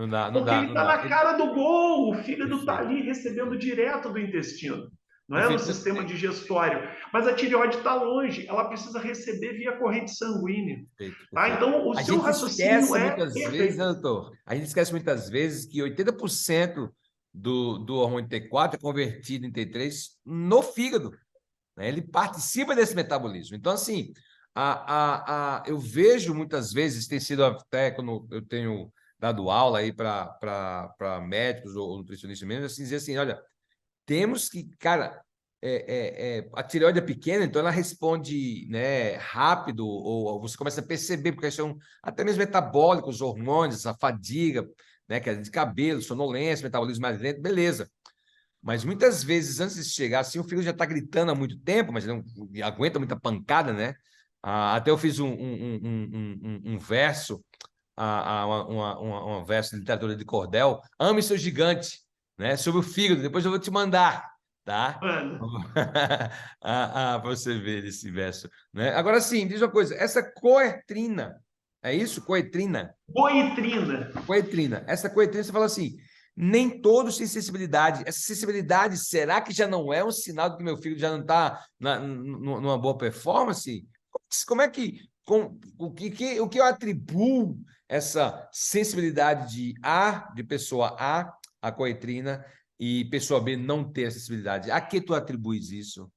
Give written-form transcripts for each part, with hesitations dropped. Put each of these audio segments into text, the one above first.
Não Porque dá, ele não está dá. na cara do gol, o fígado está Perfeito. ali recebendo direto do intestino, não é no Perfeito. sistema digestório. Mas a tireoide está longe, ela precisa receber via corrente sanguínea. Perfeito, Tá? perfeito. Então, o A seu gente raciocínio esquece é muitas vezes, né, perfeito. doutor? A gente esquece muitas vezes que 80% do hormônio T4 é convertido em T3 no fígado, né? Ele participa desse metabolismo. Então, assim, eu vejo muitas vezes, tem sido até quando eu tenho dado aula aí para médicos ou nutricionistas mesmo, assim, dizer assim, olha, temos que, cara, a tireoide é pequena, então ela responde, né, rápido, ou você começa a perceber, porque são até mesmo metabólicos, hormônios, a fadiga, né, que é de cabelo, sonolência, metabolismo mais lento, beleza. Mas muitas vezes, antes de chegar assim, o fígado já está gritando há muito tempo, mas ele não aguenta muita pancada, né? Até eu fiz um verso, um verso de literatura de cordel, Ame seu gigante, né? Sobre o fígado. Depois eu vou te mandar, tá? Mano, Para você ver esse verso, né? Agora sim, diz uma coisa: essa coetrina, é isso? Coetrina? boitrina. Coetrina. Essa coetrina, você fala assim, nem todos têm sensibilidade. Essa sensibilidade, será que já não é um sinal de que meu filho já não está numa boa performance? Como é que, o que eu atribuo essa sensibilidade de pessoa A, a coetrina, e pessoa B não ter a sensibilidade? A que tu atribuis isso?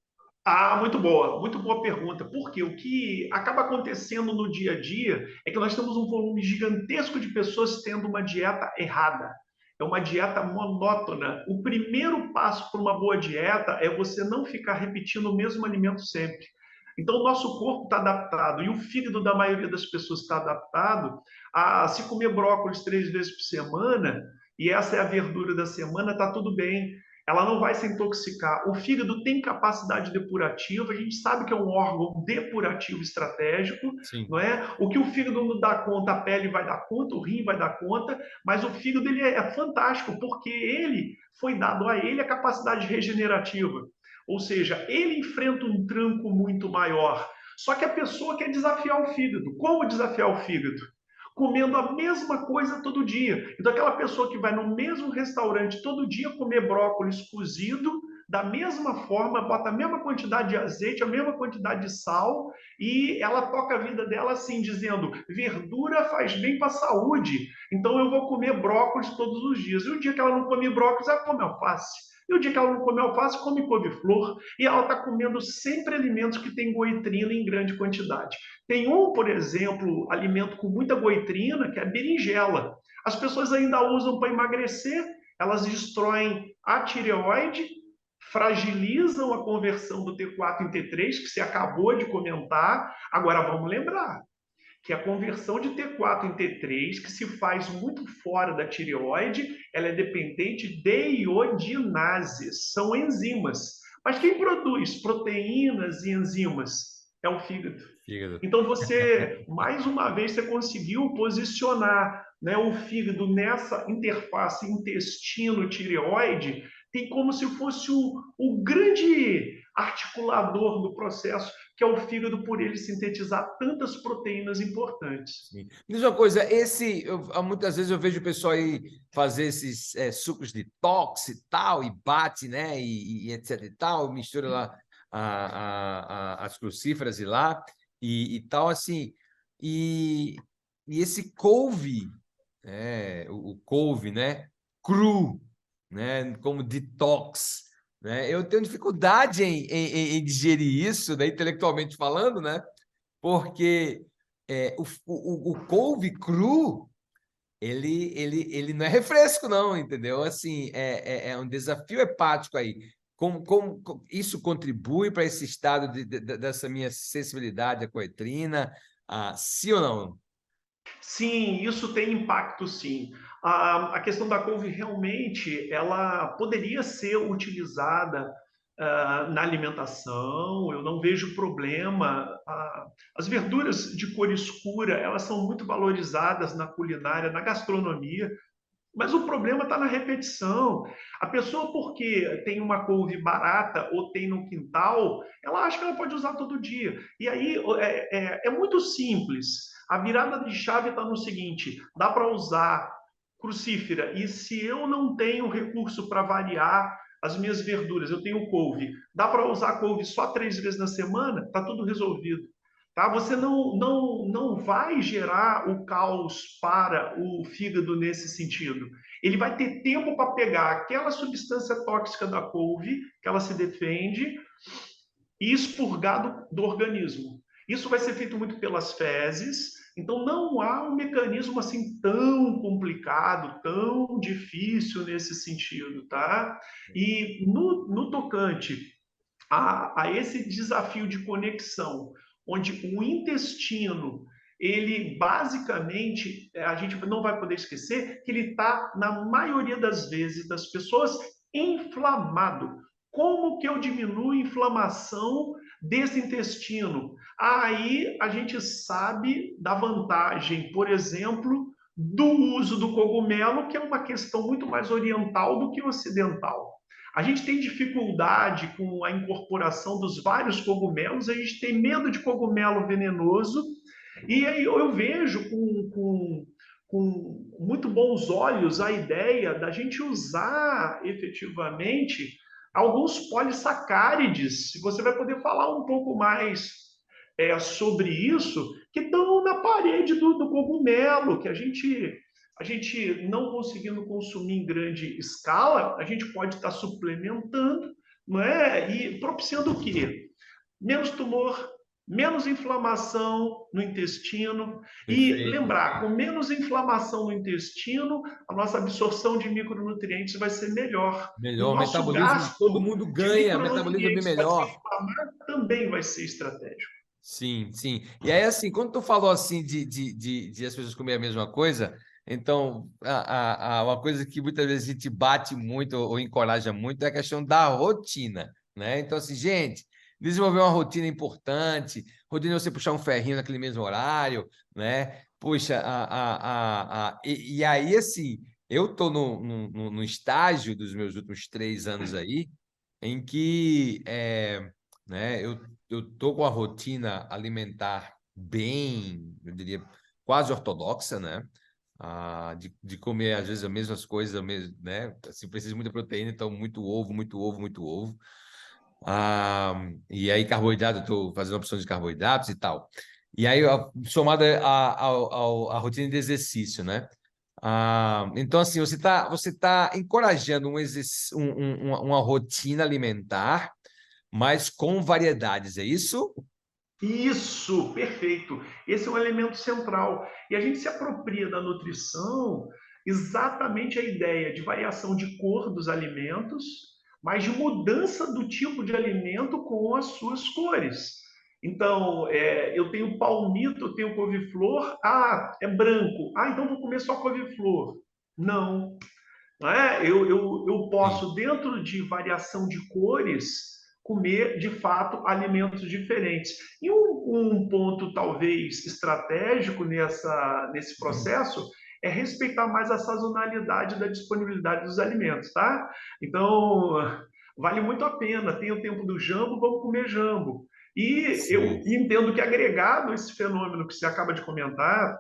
Ah, muito boa pergunta. Porque o que acaba acontecendo no dia a dia é que nós temos um volume gigantesco de pessoas tendo uma dieta errada. É uma dieta monótona. O primeiro passo para uma boa dieta é você não ficar repetindo o mesmo alimento sempre. Então, o nosso corpo está adaptado e o fígado da maioria das pessoas está adaptado a se comer brócolis 3 vezes por semana, e essa é a verdura da semana, está tudo bem, ela não vai se intoxicar. O fígado tem capacidade depurativa, a gente sabe que é um órgão depurativo estratégico, Sim. não é? O que o fígado não dá conta, a pele vai dar conta, o rim vai dar conta, mas o fígado ele é fantástico, porque ele foi dado a ele a capacidade regenerativa. Ou seja, ele enfrenta um tranco muito maior. Só que a pessoa quer desafiar o fígado. Como desafiar o fígado? Comendo a mesma coisa todo dia. Então, aquela pessoa que vai no mesmo restaurante todo dia comer brócolis cozido, da mesma forma, bota a mesma quantidade de azeite, a mesma quantidade de sal, e ela toca a vida dela assim, dizendo: verdura faz bem para a saúde, então eu vou comer brócolis todos os dias. E o dia que ela não come brócolis, ela come alface. E o dia que ela não come alface, come couve-flor. E ela está comendo sempre alimentos que têm goitrina em grande quantidade. Tem por exemplo, alimento com muita goitrina, que é a berinjela. As pessoas ainda usam para emagrecer, elas destroem a tireoide, fragilizam a conversão do T4 em T3, que você acabou de comentar. Agora vamos lembrar que a conversão de T4 em T3, que se faz muito fora da tireoide, ela é dependente de iodinases, são enzimas. Mas quem produz proteínas e enzimas? É o fígado. Fígado. Então você, mais uma vez, você conseguiu posicionar, né, o fígado nessa interface intestino-tireoide, tem como se fosse o grande articulador do processo, que é o fígado, por ele sintetizar tantas proteínas importantes. Sim. Diz uma coisa, muitas vezes eu vejo o pessoal aí fazer esses sucos de tox e tal, e bate, né, e etc e tal, mistura lá as crucíferas e lá, e tal, assim, e, e esse couve, o couve, né, cru, né, como detox, né, eu tenho dificuldade em digerir isso, né, intelectualmente falando, né, porque o couve cru, ele não é refresco, não, entendeu? Assim, é um desafio hepático aí. Como isso contribui para esse estado dessa minha sensibilidade à coetrina? Sim ou não? Sim, isso tem impacto, sim. A questão da couve realmente ela poderia ser utilizada na alimentação. Eu não vejo problema. As verduras de cor escura elas são muito valorizadas na culinária, na gastronomia. Mas o problema está na repetição. A pessoa, porque tem uma couve barata ou tem no quintal, ela acha que ela pode usar todo dia. E aí é muito simples. A virada de chave está no seguinte: dá para usar crucífera, e se eu não tenho recurso para variar as minhas verduras, eu tenho couve, dá para usar couve só 3 vezes na semana? Está tudo resolvido. Tá? Você não vai gerar o caos para o fígado nesse sentido. Ele vai ter tempo para pegar aquela substância tóxica da couve, que ela se defende, e expurgar do organismo. Isso vai ser feito muito pelas fezes, então não há um mecanismo assim tão complicado, tão difícil nesse sentido, tá? E no tocante a esse desafio de conexão, onde o intestino, ele basicamente, a gente não vai poder esquecer que ele está, na maioria das vezes, das pessoas, inflamado. Como que eu diminuo a inflamação desse intestino? Aí a gente sabe da vantagem, por exemplo, do uso do cogumelo, que é uma questão muito mais oriental do que ocidental. A gente tem dificuldade com a incorporação dos vários cogumelos, a gente tem medo de cogumelo venenoso, e aí eu vejo com muito bons olhos a ideia da gente usar efetivamente alguns polissacárides. Se você vai poder falar um pouco mais sobre isso, que estão na parede do cogumelo, que a gente não conseguindo consumir em grande escala, a gente pode estar suplementando, não é? E propiciando o quê? Menos tumor, menos inflamação no intestino. E Perfeito. lembrar, com menos inflamação no intestino, a nossa absorção de micronutrientes vai ser melhor. E o Melhor, nosso metabolismo, todo gasto mundo de ganha, metabolismo é bem micronutrientes para se melhor. inflamar também vai ser estratégico. Sim, sim. E aí, assim, quando tu falou assim de as pessoas comerem a mesma coisa, então, uma coisa que muitas vezes a gente bate muito ou encoraja muito é a questão da rotina, né? Então, assim, gente, desenvolver uma rotina importante, rotina de você puxar um ferrinho naquele mesmo horário, né? Puxa, e aí, assim, eu tô no estágio dos meus últimos 3 anos aí, em que né, eu tô com a rotina alimentar bem, eu diria, quase ortodoxa, né? De comer, às vezes, as mesmas coisas, né? Assim, preciso de muita proteína, então muito ovo, muito ovo, muito ovo. E aí, carboidrato, eu estou fazendo opções de carboidratos e tal. E aí, somada à rotina de exercício, né? Então, assim, você tá encorajando uma rotina alimentar, mas com variedades, é isso? Isso, perfeito. Esse é um elemento central. E a gente se apropria da nutrição exatamente a ideia de variação de cor dos alimentos, mas de mudança do tipo de alimento com as suas cores. Então, eu tenho palmito, eu tenho couve-flor, é branco, então vou comer só couve-flor. Não, não é? Eu Sim. posso, dentro de variação de cores, comer, de fato, alimentos diferentes. E um ponto, talvez, estratégico nesse processo é respeitar mais a sazonalidade da disponibilidade dos alimentos, tá? Então, vale muito a pena. Tem o tempo do jambo, vamos comer jambo. E eu Sim. entendo que, agregado a esse fenômeno que você acaba de comentar,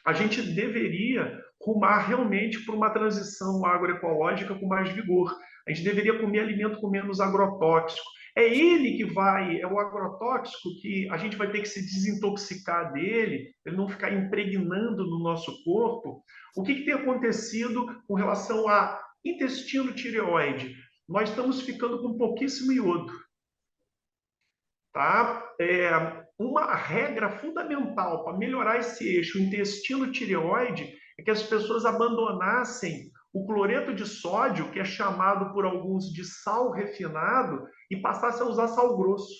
a gente deveria rumar realmente para uma transição agroecológica com mais vigor. A gente deveria comer alimento com menos agrotóxico. É ele que vai, é o agrotóxico que a gente vai ter que se desintoxicar dele, ele não ficar impregnando no nosso corpo. O que tem acontecido com relação a intestino tireoide? Nós estamos ficando com pouquíssimo iodo. Tá? Uma regra fundamental para melhorar esse eixo intestino-tireoide é que as pessoas abandonassem o cloreto de sódio, que é chamado por alguns de sal refinado, e passassem a usar sal grosso.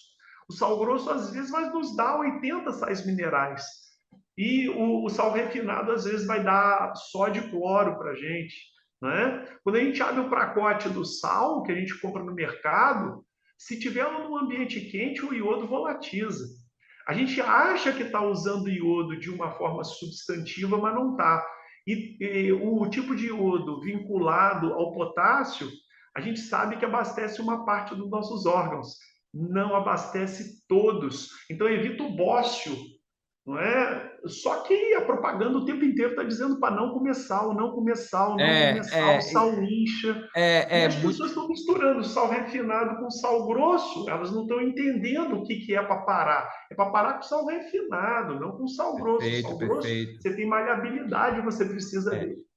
O sal grosso, às vezes, vai nos dar 80 sais minerais. E o sal refinado, às vezes, vai dar sódio e cloro para a gente. Né? Quando a gente abre o pacote do sal que a gente compra no mercado, se tiver num ambiente quente, o iodo volatiza. A gente acha que está usando iodo de uma forma substantiva, mas não está. E o tipo de iodo vinculado ao potássio, a gente sabe que abastece uma parte dos nossos órgãos, não abastece todos. Então, evita o bócio, não é? Só que a propaganda o tempo inteiro está dizendo para não comer sal, não comer sal, não comer sal, sal incha. E é as muito pessoas estão misturando sal refinado com sal grosso. Elas não estão entendendo o que, que é para parar. É para parar com sal refinado, não com sal grosso. perfeito, Sal grosso, perfeito. você tem maleabilidade, você precisa É. dele.